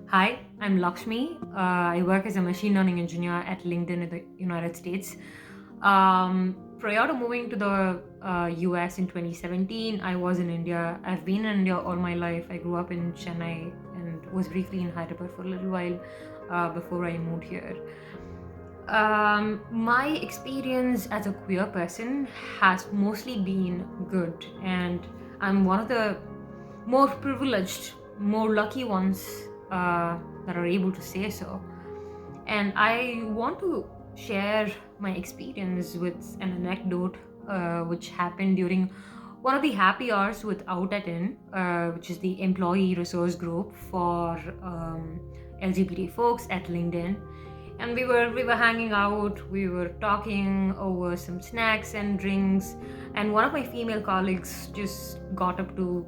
Hi, I'm Lakshmi. I work as a machine learning engineer at LinkedIn in the United States. Prior to moving to the US in 2017, I was in India. I've been in India all my life. I grew up in Chennai and was briefly in Hyderabad for a little while before I moved here. My experience as a queer person has mostly been good, and I'm one of the more privileged, more lucky ones that are able to say so. And I want to share my experience with an anecdote which happened during one of the happy hours with Out at In, which is the employee resource group for LGBT folks at LinkedIn. And we were hanging out, we were talking over some snacks and drinks, and one of my female colleagues just got up to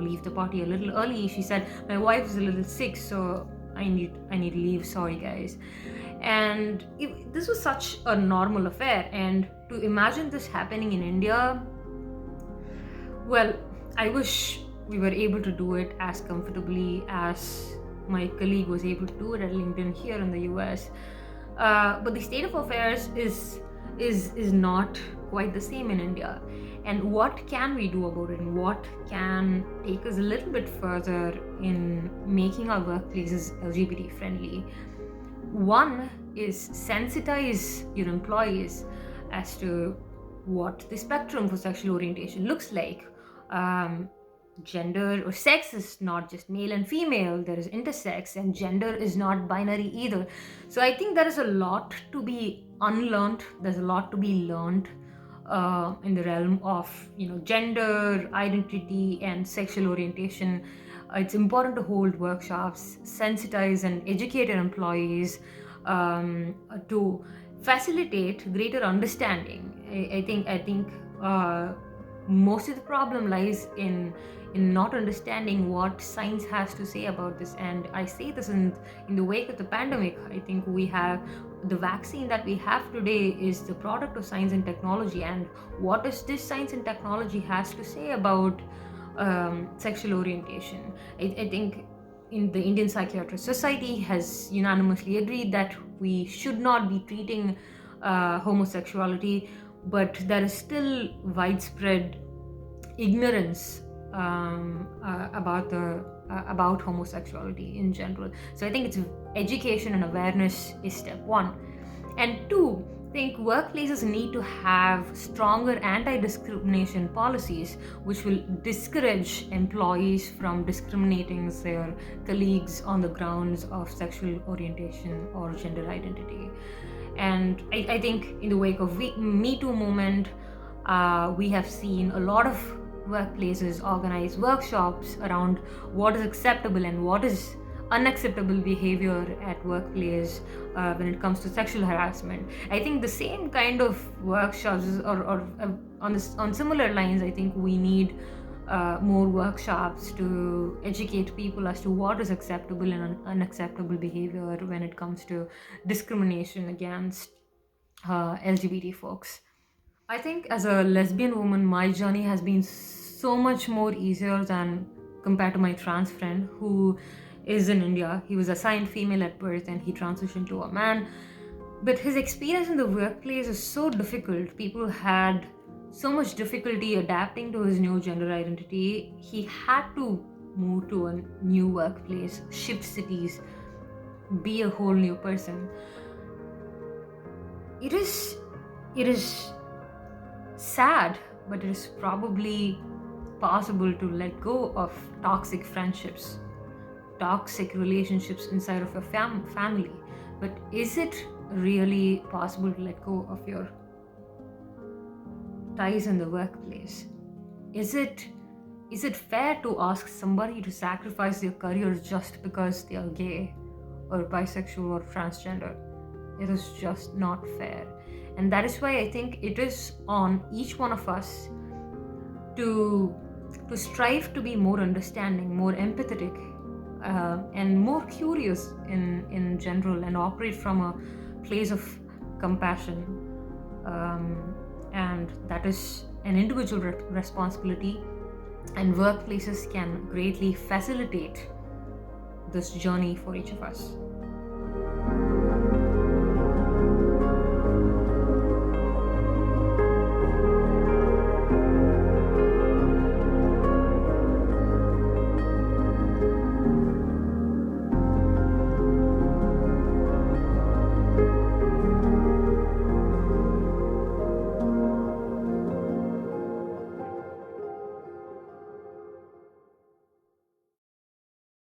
leave the party a little early. She said, my wife is a little sick, so I need to leave, sorry guys. And this was such a normal affair, and to imagine this happening in India, well, I wish we were able to do it as comfortably as my colleague was able to do it at LinkedIn here in the US. But the state of affairs is not quite the same in India. And what can we do about it, and what can take us a little bit further in making our workplaces LGBT friendly? One is sensitize your employees as to what the spectrum for sexual orientation looks like. Um, Gender or sex is not just male and female, there is intersex, and gender is not binary either. So I think there is a lot to be unlearned, there's a lot to be learned in the realm of gender identity and sexual orientation. It's important to hold workshops, sensitize and educate your employees to facilitate greater understanding. I think most of the problem lies in not understanding what science has to say about this. And I say this in the wake of the pandemic. I think we have the vaccine that we have today is the product of science and technology, and what does this science and technology has to say about sexual orientation? I think in the Indian Psychiatrist Society has unanimously agreed that we should not be treating homosexuality, but there is still widespread ignorance about homosexuality in general. So I think it's education and awareness is step one. And two, I think workplaces need to have stronger anti-discrimination policies which will discourage employees from discriminating their colleagues on the grounds of sexual orientation or gender identity. And I think in the wake of Me Too movement, we have seen a lot of workplaces organize workshops around what is acceptable and what is unacceptable behavior at workplace when it comes to sexual harassment. I think the same kind of workshops or on similar lines, I think we need more workshops to educate people as to what is acceptable and unacceptable behavior when it comes to discrimination against LGBT folks. I think as a lesbian woman, my journey has been so much more easier than compared to my trans friend who is in India. He was assigned female at birth and he transitioned to a man. But his experience in the workplace is so difficult. People had so much difficulty adapting to his new gender identity. He had to move to a new workplace, shift cities, be a whole new person. It is sad, but it is probably possible to let go of toxic friendships, toxic relationships inside of a family. But is it really possible to let go of your ties in the workplace? Is it fair to ask somebody to sacrifice their career just because they are gay or bisexual or transgender? It is just not fair. And that is why I think it is on each one of us to strive to be more understanding, more empathetic, and more curious in general, and operate from a place of compassion. And that is an individual responsibility, and workplaces can greatly facilitate this journey for each of us.